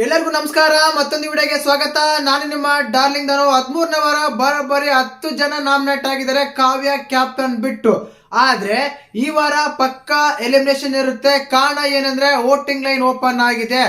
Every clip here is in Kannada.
ಎಲ್ಲರಿಗೂ ನಮಸ್ಕಾರ. ಮತ್ತೊಂದು ವಿಡಿಯೋಗೆ ಸ್ವಾಗತ. ನಾನು ನಿಮ್ಮ ಡಾರ್ಲಿಂಗ್ ಧನು. 13ನೇ ವಾರ ಬರೋಬ್ಬರಿ 10 ಜನ ನಾಮಿನೇಟ್ ಆಗಿದ್ದಾರೆ ಕಾವ್ಯ ಕ್ಯಾಪ್ಟನ್ ಬಿಟ್ಟು. ಆದ್ರೆ ಈ ವಾರ ಪಕ್ಕಾ ಎಲಿಮಿನೇಷನ್ ಇರುತ್ತೆ. ಕಾರಣ ಏನಂದ್ರೆ ವೋಟಿಂಗ್ ಲೈನ್ ಓಪನ್ ಆಗಿದೆ.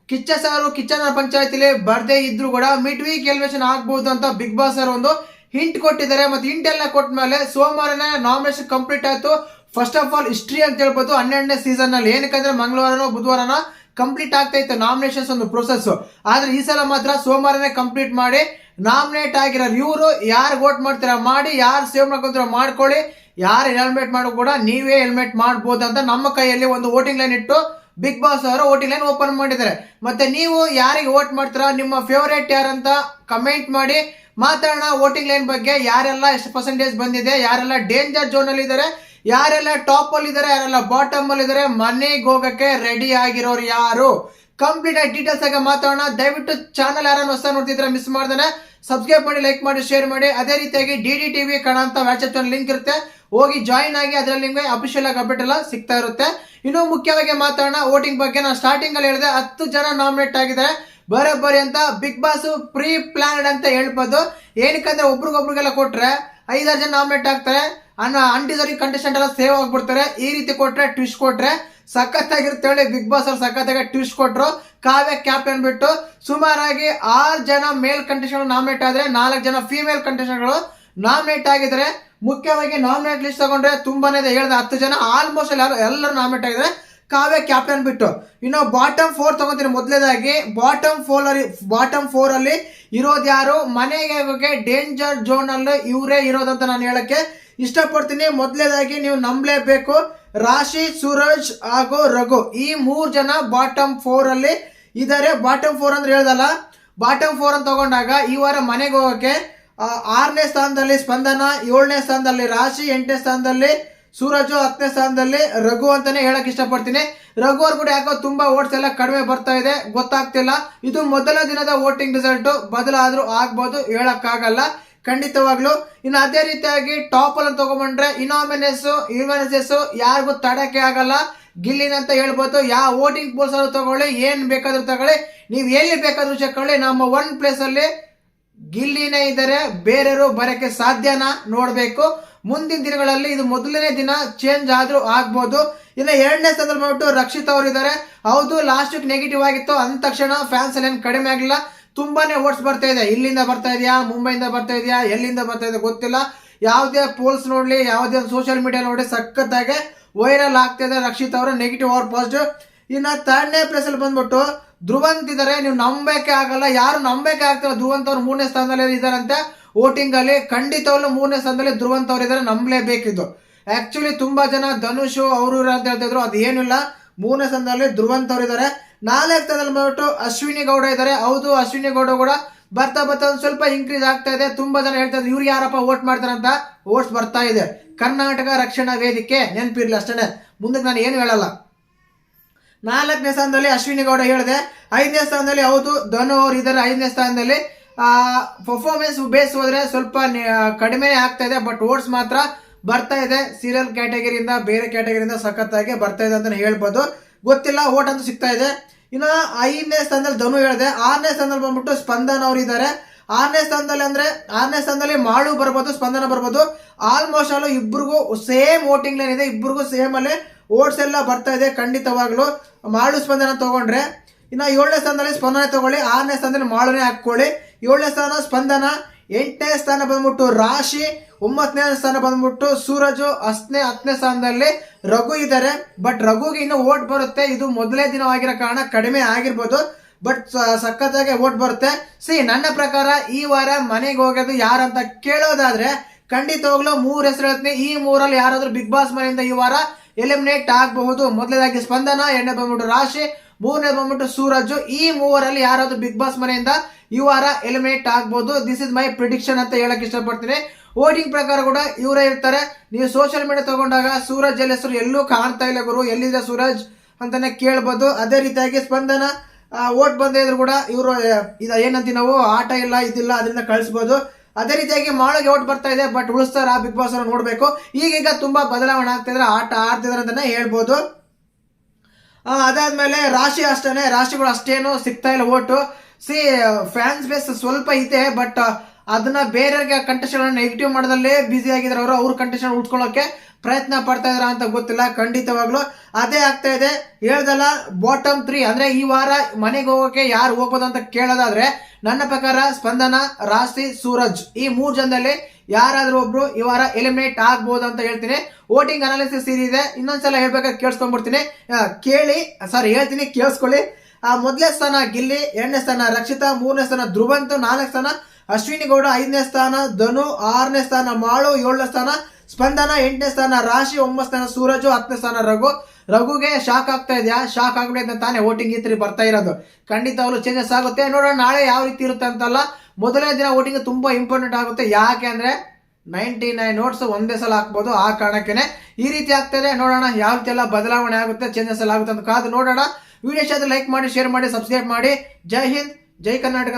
ಕಿಚ್ಚ ಸಾರು ಕಿಚ್ಚನ ಪಂಚಾಯತಿಲಿ ಬರ್ದೇ ಇದ್ರು ಕೂಡ ಮಿಡ್ ವೀಕ್ ಎಲಿಮಿನೇಷನ್ ಆಗ್ಬಹುದು ಅಂತ ಬಿಗ್ ಬಾಸ್ ಸರ್ ಒಂದು ಹಿಂಟ್ ಕೊಟ್ಟಿದ್ದಾರೆ. ಮತ್ತೆ ಹಿಂಟ್ ಎಲ್ಲ ಕೊಟ್ಟ ಮೇಲೆ ಸೋಮವಾರನೇ ನಾಮಿನೇಷನ್ ಕಂಪ್ಲೀಟ್ ಆಯ್ತು. ಫಸ್ಟ್ ಆಫ್ ಆಲ್ ಹಿಸ್ಟ್ರಿ ಅಂತ ಹೇಳ್ಬೋದು 12ನೇ ಸೀಸನ್ ನಲ್ಲಿ. ಏನಕ್ಕಂದ್ರೆ ಮಂಗಳವಾರನೋ ಬುಧವಾರನೋ ಕಂಪ್ಲೀಟ್ ಆಗ್ತಾ ಇತ್ತು ನಾಮಿನೇಷನ್ಸ್ ಒಂದು ಪ್ರೊಸೆಸ್. ಆದ್ರೆ ಈ ಸಲ ಮಾತ್ರ ಸೋಮವಾರನೇ ಕಂಪ್ಲೀಟ್ ಮಾಡಿ ನಾಮಿನೇಟ್ ಆಗಿರೋ ಇವರು ಯಾರು ವೋಟ್ ಮಾಡ್ತೀರಾ ಮಾಡಿ, ಯಾರು ಸೇವ್ ಮಾಡ್ಕೊಂತೀರ ಮಾಡ್ಕೊಳ್ಳಿ, ಯಾರು ಹೆಲ್ಮೆಟ್ ಮಾಡೋ ಕೂಡ ನೀವೇ ಹೆಲ್ಮೆಟ್ ಮಾಡ್ಬೋದು ಅಂತ ನಮ್ಮ ಕೈಯಲ್ಲಿ ಒಂದು ವೋಟಿಂಗ್ ಲೈನ್ ಇಟ್ಟು ಬಿಗ್ ಬಾಸ್ ಅವರು ವೋಟಿಂಗ್ ಲೈನ್ ಓಪನ್ ಮಾಡಿದ್ದಾರೆ. ಮತ್ತೆ ನೀವು ಯಾರಿಗೆ ವೋಟ್ ಮಾಡ್ತೀರಾ, ನಿಮ್ಮ ಫೇವರೇಟ್ ಯಾರಂತ ಕಮೆಂಟ್ ಮಾಡಿ ಮಾತಾಡೋಣ. ವೋಟಿಂಗ್ ಲೈನ್ ಬಗ್ಗೆ ಯಾರೆಲ್ಲ ಎಷ್ಟು ಪರ್ಸೆಂಟೇಜ್ ಬಂದಿದೆ, ಯಾರೆಲ್ಲ ಡೇಂಜರ್ ಝೋನ್ ಅಲ್ಲಿ ಇದ್ದಾರೆ, ಯಾರೆಲ್ಲ ಟಾಪ್ ಅಲ್ಲಿ ಇದ್ದಾರೆ, ಯಾರೆಲ್ಲ ಬಾಟಮ್ ಅಲ್ಲಿ ಇದ್ದಾರೆ, ಮನೆಗೆ ಹೋಗಕ್ಕೆ ರೆಡಿ ಆಗಿರೋರು ಯಾರು, ಕಂಪ್ಲೀಟ್ ಆಗಿ ಡೀಟೇಲ್ಸ್ ಆಗಿ ಮಾತಾಡೋಣ. ದಯವಿಟ್ಟು ಚಾನಲ್ ಯಾರನ್ನು ಹೊಸ ನೋಡ್ತಿದ್ರೆ ಮಿಸ್ ಮಾಡ್ದೇನೆ ಸಬ್ಸ್ಕ್ರೈಬ್ ಮಾಡಿ, ಲೈಕ್ ಮಾಡಿ, ಶೇರ್ ಮಾಡಿ. ಅದೇ ರೀತಿಯಾಗಿ DD TV ಕನ್ನಡ ಅಂತ ವಾಟ್ಸ್ಆಪ್ ಚಾನಲ್ ಲಿಂಕ್ ಇರುತ್ತೆ, ಹೋಗಿ ಜಾಯಿನ್ ಆಗಿ. ಅದರಲ್ಲಿ ನಿಮಗೆ ಅಫಿಷಿಯಲ್ ಆಗಿ ಅಪ್ಡೇಟ್ ಎಲ್ಲ ಸಿಗ್ತಾ ಇರುತ್ತೆ. ಇನ್ನು ಮುಖ್ಯವಾಗಿ ಮಾತಾಡೋಣ ವೋಟಿಂಗ್ ಬಗ್ಗೆ. ನಾನು ಸ್ಟಾರ್ಟಿಂಗ್ ಅಲ್ಲಿ ಹೇಳಿದೆ 10 ಜನ ನಾಮಿನೇಟ್ ಆಗಿದ್ದಾರೆ ಬರೋಬ್ಬರಿ ಅಂತ. ಬಿಗ್ ಬಾಸ್ ಪ್ರೀ ಪ್ಲಾನ್ಡ್ ಅಂತ ಹೇಳ್ಬೋದು. ಏನಕ್ಕಂದ್ರೆ ಒಬ್ರಿಗೊಬ್ರಿಗೆಲ್ಲ ಕೊಟ್ರೆ 5-6 ಜನ ನಾಮಿನೇಟ್ ಆಗ್ತಾರೆ, ಅನ್ಡಿಸರ್ವಿಂಗ್ ಕಂಟೆಸ್ಟೆಂಟ್ ಎಲ್ಲ ಸೇವ್ ಆಗ್ಬಿಡ್ತಾರೆ. ಈ ರೀತಿ ಕೊಟ್ರೆ ಟ್ವಿಸ್ಟ್ ಕೊಟ್ರೆ ಸಖತ್ತಾಗಿರುತ್ತೆ ಹೇಳಿ ಬಿಗ್ ಬಾಸ್ ಅವ್ರು ಸಖತ್ತಾಗಿ ಟ್ವಿಸ್ಟ್ ಕೊಟ್ರು. ಕಾವ್ಯ ಕ್ಯಾಪ್ಟನ್ ಬಿಟ್ಟು ಸುಮಾರಾಗಿ 6 ಜನ ಮೇಲ್ ಕಂಟೆಸ್ಟೆಂಟ್ ನಾಮಿನೇಟ್ ಆದ್ರೆ 4 ಜನ ಫೀಮೇಲ್ ಕಂಟೆಸ್ಟೆಂಟ್ಗಳು ನಾಮಿನೇಟ್ ಆಗಿದ್ದಾರೆ. ಮುಖ್ಯವಾಗಿ ನಾಮಿನೇಟ್ ಲಿಸ್ಟ್ ತಗೊಂಡ್ರೆ ತುಂಬಾನೇ ಇದೆ. ಹೇಳಿದ 10 ಜನ ಆಲ್ಮೋಸ್ಟ್ ಎಲ್ಲರೂ ನಾಮಿನೇಟ್ ಆಗಿದ್ದಾರೆ ಕಾವ್ಯ ಕ್ಯಾಪ್ಟನ್ ಬಿಟ್ಟು. ಇನ್ನು ಬಾಟಮ್ 4 ತಗೋತೀನಿ. ಮೊದಲೇದಾಗಿ ಬಾಟಮ್ 4 ಅಲ್ಲಿ ಇರೋದು ಯಾರು, ಮನೆಗೆ ಹೋಗಿ ಡೇಂಜರ್ ಝೋನ್ ಅಲ್ಲಿ ಇವರೇ ಇರೋದಂತ ನಾನು ಹೇಳಕ್ಕೆ ಇಷ್ಟಪಡ್ತೀನಿ. ಮೊದಲೇದಾಗಿ ನೀವು ನಂಬಲೇಬೇಕು, ರಾಶಿ, ಸೂರಜ್ ಹಾಗೂ ರಘು ಈ 3 ಜನ ಬಾಟಮ್ 4 ಅಲ್ಲಿ ಇದ್ದಾರೆ. ಬಾಟಮ್ 4 ಅಂದ್ರೆ ಹೇಳ್ದಲ್ಲ, ಬಾಟಮ್ 4 ಅಂತ ತಗೊಂಡಾಗ ಈ ವಾರ ಮನೆಗೆ ಹೋಗಕ್ಕೆ 6ನೇ ಸ್ಥಾನದಲ್ಲಿ ಸ್ಪಂದನ, 7ನೇ ಸ್ಥಾನದಲ್ಲಿ ರಾಶಿ, 8ನೇ ಸ್ಥಾನದಲ್ಲಿ ಸೂರಜು, 10ನೇ ಸ್ಥಾನದಲ್ಲಿ ರಘು ಅಂತಾನೆ ಹೇಳಕ್ ಇಷ್ಟಪಡ್ತೀನಿ. ರಘು ಅವ್ರು ಕೂಡ ಯಾಕೋ ತುಂಬಾ ವೋಟ್ಸ್ ಎಲ್ಲ ಕಡಿಮೆ ಬರ್ತಾ ಇದೆ, ಗೊತ್ತಾಗ್ತಿಲ್ಲ. ಇದು ಮೊದಲ ದಿನದ ವೋಟಿಂಗ್ ರಿಸಲ್ಟ್, ಬದಲಾದ್ರೂ ಆಗ್ಬೋದು, ಹೇಳಕ್ಕಾಗಲ್ಲ ಖಂಡಿತವಾಗ್ಲು. ಇನ್ನು ಅದೇ ರೀತಿಯಾಗಿ ಟಾಪ್ ಅಲ್ಲಿ ತಗೊಂಡ್ಬಂಡ್ರೆ ಇನಾಮಿನೇಸ್ ಯಾರಿಗೂ ತಡಕ್ಕೆ ಆಗಲ್ಲ, ಗಿಲ್ಲಿನ ಅಂತ ಹೇಳ್ಬೋದು. ಯಾವ ವೋಟಿಂಗ್ ಪೋಲ್ಸ್ ಅನ್ನು ತಗೊಳ್ಳಿ, ಏನ್ ಬೇಕಾದ್ರೂ ತಗೊಳ್ಳಿ, ನೀವು ಎಲ್ಲಿ ಬೇಕಾದ್ರೂ ಚೆಕ್ಕೊಳ್ಳಿ, ನಮ್ಮ 1 ಪ್ಲೇಸ್ ಅಲ್ಲಿ ಗಿಲ್ಲಿನೇ ಇದ್ದಾರೆ, ಬೇರೆಯವರು ಬರಕ್ಕೆ ಸಾಧ್ಯನಾ ನೋಡ್ಬೇಕು. ಮುಂದಿನ ದಿನಗಳಲ್ಲಿ ಇದು ಮೊದಲನೇ ದಿನ ಚೇಂಜ್ ಆದ್ರೂ ಆಗ್ಬೋದು. ಇನ್ನು 2ನೇ ಸ್ಥಾನದಲ್ಲಿ ಬಂದ್ಬಿಟ್ಟು ರಕ್ಷಿತ್ ಅವರು ಇದ್ದಾರೆ. ಹೌದು, ಲಾಸ್ಟ್ ವೀಕ್ ನೆಗೆಟಿವ್ ಆಗಿತ್ತು, ಅಂದ ತಕ್ಷಣ ಫ್ಯಾನ್ಸ್ ಅಲ್ಲಿ ಏನು ಕಡಿಮೆ ಆಗಿಲ್ಲ, ತುಂಬಾನೇ ವೋಟ್ಸ್ ಬರ್ತಾ ಇದೆ. ಇಲ್ಲಿಂದ ಬರ್ತಾ ಇದೆಯಾ, ಮುಂಬೈಯಿಂದ ಬರ್ತಾ ಇದೆಯಾ, ಎಲ್ಲಿಂದ ಬರ್ತಾ ಇದೆ ಗೊತ್ತಿಲ್ಲ. ಯಾವುದೇ ಪೋಲ್ಸ್ ನೋಡ್ಲಿ, ಯಾವುದೇ ಸೋಷಿಯಲ್ ಮೀಡಿಯಾ ನೋಡಿ ಸಖತ್ತಾಗೆ ವೈರಲ್ ಆಗ್ತಾ ಇದೆ ರಕ್ಷಿತ್ ಅವರು ನೆಗೆಟಿವ್ ಆರ್ ಪಾಸಿಟಿವ್. ಇನ್ನು 3ನೇ ಪ್ಲೇಸ್ ಅಲ್ಲಿ ಬಂದ್ಬಿಟ್ಟು ಧ್ರುವಂತ್ ಇದ್ದಾರೆ. ನೀವು ನಂಬಕ್ಕೆ ಆಗಲ್ಲ, ಯಾರು ನಂಬಕ್ಕೆ ಆಗ್ತಿಲ್ಲ. ಧ್ರುವಂತ್ ಅವ್ರು 3ನೇ ಸ್ಥಾನದಲ್ಲಿ ಇದ್ದಾರಂತೆ ವೋಟಿಂಗ್ ಅಲ್ಲಿ. ಖಂಡಿತವಲ್ಲೂ 3ನೇ ಸ್ಥಾನದಲ್ಲಿ ಧ್ರುವಂತ್ ಅವ್ರು ಇದ್ದಾರೆ, ನಂಬಲೇಬೇಕಿದ್ದು. ಆಕ್ಚುಲಿ ತುಂಬಾ ಜನ ಧನುಷ್ ಅವರು ಅಂತ ಹೇಳ್ತಿದ್ರು, ಅದು ಏನಿಲ್ಲ. 3ನೇ ಸ್ಥಾನದಲ್ಲಿ ಧ್ರುವಂತ್ ಅವರು ಇದ್ದಾರೆ. 4ನೇ ಸ್ಥಾನದಲ್ಲಿ ಬಂದ್ಬಿಟ್ಟು ಅಶ್ವಿನಿ ಗೌಡ ಇದ್ದಾರೆ. ಹೌದು, ಅಶ್ವಿನಿ ಗೌಡ ಕೂಡ ಬರ್ತಾ ಒಂದ್ ಸ್ವಲ್ಪ ಇನ್ಕ್ರೀಸ್ ಆಗ್ತಾ ಇದೆ. ತುಂಬಾ ಜನ ಹೇಳ್ತಾ ಇದ್ರು ಇವ್ರು ಯಾರಪ್ಪ ವೋಟ್ ಮಾಡ್ತಾರಂತ. ವೋಟ್ಸ್ ಬರ್ತಾ ಇದೆ. ಕರ್ನಾಟಕ ರಕ್ಷಣಾ ವೇದಿಕೆ ನೆನಪಿರ್ಲಿ ಅಷ್ಟೇ, ಮುಂದಕ್ಕೆ ನಾನು ಏನು ಹೇಳಲ್ಲ. 4ನೇ ಸ್ಥಾನದಲ್ಲಿ ಅಶ್ವಿನಿ ಗೌಡ ಹೇಳಿದೆ. 5ನೇ ಸ್ಥಾನದಲ್ಲಿ ಹೌದು ಧನು ಅವರು ಇದ್ದಾರೆ 5ನೇ ಸ್ಥಾನದಲ್ಲಿ. ಪರ್ಫಾರ್ಮೆನ್ಸ್ ಬೇಸ್ ಹೋದ್ರೆ ಸ್ವಲ್ಪ ಕಡಿಮೆ ಆಗ್ತಾ ಇದೆ, ಬಟ್ ವೋಟ್ಸ್ ಮಾತ್ರ ಬರ್ತಾ ಇದೆ. ಸೀರಿಯಲ್ ಕ್ಯಾಟಗರಿಯಿಂದ ಬೇರೆ ಕ್ಯಾಟಗರಿಯಿಂದ ಸಖತ್ತಾಗಿ ಬರ್ತಾ ಇದೆ ಅಂತ ಹೇಳ್ಬೋದು, ಗೊತ್ತಿಲ್ಲ. ವೋಟ್ ಅಂತೂ ಸಿಗ್ತಾ ಇದೆ. ಇನ್ನು 5ನೇ ಸ್ಥಾನದಲ್ಲಿ ಧನು ಹೇಳಿದೆ. 6ನೇ ಸ್ಥಾನದಲ್ಲಿ ಬಂದ್ಬಿಟ್ಟು ಸ್ಪಂದನ ಅವರು ಇದ್ದಾರೆ. 6ನೇ ಸ್ಥಾನದಲ್ಲಿ ಮಾಳು ಬರ್ಬೋದು, ಸ್ಪಂದನ ಬರ್ಬೋದು. ಆಲ್ಮೋಸ್ಟ್ ಆಲ್ ಇಬ್ಬರಿಗೂ ಸೇಮ್ ವೋಟಿಂಗ್ ಲೈನ್ ಇದೆ, ಇಬ್ಬರಿಗೂ ಸೇಮ್ ಅಲ್ಲಿ ವೋಟ್ಸ್ ಎಲ್ಲ ಬರ್ತಾ ಇದೆ ಖಂಡಿತವಾಗ್ಲು. ಮಾಳು ಸ್ಪಂದನ ತಗೊಂಡ್ರೆ ಇನ್ನು 7ನೇ ಸ್ಥಾನದಲ್ಲಿ ಸ್ಪಂದನ ತಗೊಳ್ಳಿ, 6ನೇ ಸ್ಥಾನದಲ್ಲಿ ಮಾಳುನೇ ಹಾಕೊಳ್ಳಿ. 7ನೇ ಸ್ಥಾನ ಸ್ಪಂದನ, 8ನೇ ಸ್ಥಾನ ಬಂದ್ಬಿಟ್ಟು ರಾಶಿ, 9ನೇ ಸ್ಥಾನ ಬಂದ್ಬಿಟ್ಟು ಸೂರಜು, 10ನೇ ಸ್ಥಾನದಲ್ಲಿ ರಘು ಇದ್ದಾರೆ. ಬಟ್ ರಘುಗೆ ಇನ್ನು ವೋಟ್ ಬರುತ್ತೆ. ಇದು ಮೊದಲೇ ದಿನವಾಗಿರೋ ಕಾರಣ ಕಡಿಮೆ ಆಗಿರ್ಬೋದು, ಬಟ್ ಸಖತ್ತಾಗಿ ವೋಟ್ ಬರುತ್ತೆ. ನನ್ನ ಪ್ರಕಾರ ಈ ವಾರ ಮನೆಗೆ ಹೋಗೋದು ಯಾರಂತ ಕೇಳೋದಾದ್ರೆ ಖಂಡಿತವಾಗ್ಲೂ 3 ಹೆಸರು ಹೇಳ್ತೀನಿ. ಈ 3ರಲ್ಲಿ ಯಾರಾದ್ರೂ ಬಿಗ್ ಬಾಸ್ ಮನೆಯಿಂದ ಈ ವಾರ ಎಲಿಮಿನೇಟ್ ಆಗಬಹುದು. ಮೊದಲನೇದಾಗಿ ಸ್ಪಂದನ, 2ನೇ ಬಂದ್ಬಿಟ್ಟು ರಾಶಿ, 3ನೇ ಬಂದ್ಬಿಟ್ಟು ಸೂರಜ್. ಈ 3ರಲ್ಲಿ ಯಾರಾದ್ರೂ ಬಿಗ್ ಬಾಸ್ ಮನೆಯಿಂದ ಈ ವಾರ ಎಲಿಮಿನೇಟ್ ಆಗ್ಬಹುದು. ದಿಸ್ ಇಸ್ ಮೈ ಪ್ರಿಡಿಕ್ಷನ್ ಅಂತ ಹೇಳಕ್ ಇಷ್ಟಪಡ್ತೀನಿ. ವೋಟಿಂಗ್ ಪ್ರಕಾರ ಕೂಡ ಇವರೇ ಇರ್ತಾರೆ. ನೀವು ಸೋಷಿಯಲ್ ಮೀಡಿಯಾ ತಗೊಂಡಾಗ ಸೂರಜ್ ಹೆಸರು ಎಲ್ಲೂ ಕಾಣ್ತಾ ಇಲ್ಲ ಗುರು, ಎಲ್ಲಿದೆ ಸೂರಜ್ ಅಂತಾನೆ ಕೇಳ್ಬೋದು. ಅದೇ ರೀತಿಯಾಗಿ ಸ್ಪಂದನ ವೋಟ್ ಬಂದೇ ಇದ್ರು ಕೂಡ ಇವರು ಏನಂತೀವಿ ನಾವು ಆಟ ಇಲ್ಲ ಇದಿಲ್ಲ ಅದರಿಂದ ಕಳಿಸ್ಬೋದು. ಅದೇ ರೀತಿಯಾಗಿ ಮಾಳಿಗೆ ಓಟ್ ಬರ್ತಾ ಇದೆ, ಬಟ್ ಉಳಿಸ್ತಾರ ಬಿಗ್ ಬಾಸ್ ನೋಡ್ಬೇಕು. ಈಗೀಗ ತುಂಬಾ ಬದಲಾವಣೆ ಆಗ್ತಿದ್ರೆ ಆಟ ಆಡ್ತಿದಾರೆ ಅಂತಾನೆ ಹೇಳ್ಬೋದು. ಅದಾದ್ಮೇಲೆ ರಾಶಿ ಅಷ್ಟೇನೆ, ರಾಶಿಗಳು ಅಷ್ಟೇನು ಸಿಗ್ತಾ ಇಲ್ಲ ಓಟು. ಫ್ಯಾನ್ಸ್ ಬೇಸ್ ಸ್ವಲ್ಪ ಇದೆ, ಬಟ್ ಅದನ್ನ ಬೇರೆಯವ್ರಿಗೆ ಕಂಟೆಸ್ಟೆಂಟ್ ನೆಗೆಟಿವ್ ಮಾಡೋದಲ್ಲೇ ಬಿಸಿ ಆಗಿದ್ದಾರೆ ಅವರು. ಅವ್ರ ಕಂಟೆಸ್ಟೆಂಟ್ ಉಳ್ಸ್ಕೊಳ್ಳೋಕೆ ಪ್ರಯತ್ನ ಪಡ್ತಾ ಇದಾರ ಅಂತ ಗೊತ್ತಿಲ್ಲ. ಖಂಡಿತವಾಗ್ಲು ಅದೇ ಆಗ್ತಾ ಇದೆ. ಹೇಳ್ದಲ್ಲ, ಬಾಟಮ್ 3 ಅಂದ್ರೆ ಈ ವಾರ ಮನೆಗೆ ಹೋಗೋಕೆ ಯಾರು ಹೋಗ್ಬೋದು ಅಂತ ಕೇಳೋದಾದ್ರೆ ನನ್ನ ಪ್ರಕಾರ ಸ್ಪಂದನ, ರಾಶಿ, ಸೂರಜ್ ಈ 3 ಜನದಲ್ಲಿ ಯಾರಾದ್ರೂ ಒಬ್ರು ಈ ವಾರ ಎಲಿಮಿನೇಟ್ ಆಗ್ಬೋದು ಅಂತ ಹೇಳ್ತೀನಿ. ವೋಟಿಂಗ್ ಅನಾಲಿಸಿಸ್ ಇದೆ, ಇನ್ನೊಂದ್ಸಲ ಹೇಳ್ಬೇಕಾದ್ರೆ ಕೇಳಿಸ್ಕೊಂಡ್ಬಿಡ್ತೀನಿ, ಹೇಳ್ತೀನಿ ಕೇಳಿಸ್ಕೊಳ್ಳಿ. ಮೊದಲನೇ ಸ್ಥಾನ ಗಿಲ್ಲಿ, 2ನೇ ಸ್ಥಾನ ರಕ್ಷಿತಾ, 3ನೇ ಸ್ಥಾನ ಧ್ರುವಂತ್, 4ನೇ ಸ್ಥಾನ ಅಶ್ವಿನಿ ಗೌಡ, 5ನೇ ಸ್ಥಾನ ಧನು, 6ನೇ ಸ್ಥಾನ ಮಾಳು, 7ನೇ ಸ್ಥಾನ ಸ್ಪಂದನ, 8ನೇ ಸ್ಥಾನ ರಾಶಿ, 9ನೇ ಸ್ಥಾನ ಸೂರಜ್, 10ನೇ ಸ್ಥಾನ ರಘುಗೆ ಶಾಕ್ ಆಗ್ತಾ ಇದೆಯಾ? ಶಾಕ್ ಆಗ್ಬಿಟ್ಟೆ ತಾನೇ ವೋಟಿಂಗ್ ಈ ತರ ಬರ್ತಾ ಇರೋದು. ಖಂಡಿತ ಅವರು ಚೇಂಜಸ್ ಆಗುತ್ತೆ. ನೋಡೋಣ ನಾಳೆ ಯಾವ ರೀತಿ ಇರುತ್ತೆ ಅಂತಲ್ಲ. ಮೊದಲನೇ ದಿನ ವೋಟಿಂಗ್ ತುಂಬಾ ಇಂಪಾರ್ಟೆಂಟ್ ಆಗುತ್ತೆ. ಯಾಕೆ ಅಂದ್ರೆ 99 ನೋಟ್ಸ್ ಒಂದೇ ಸಲ ಹಾಕ್ಬೋದು. ಆ ಕಾರಣಕ್ಕೆ ಈ ರೀತಿ ಆಗ್ತಾ ಇದೆ. ನೋಡೋಣ ಯಾವ ರೀತಿ ಎಲ್ಲ ಬದಲಾವಣೆ ಆಗುತ್ತೆ, ಚೇಂಜಸ್ ಎಲ್ಲ ಆಗುತ್ತೆ ಅಂತ ಕಾದು ನೋಡೋಣ. ವಿಡಿಯೋ ಇಷ್ಟ ಲೈಕ್ ಮಾಡಿ, ಶೇರ್ ಮಾಡಿ, ಸಬ್ಸ್ಕ್ರೈಬ್ ಮಾಡಿ. ಜೈ ಹಿಂದ್, ಜೈ ಕರ್ನಾಟಕ.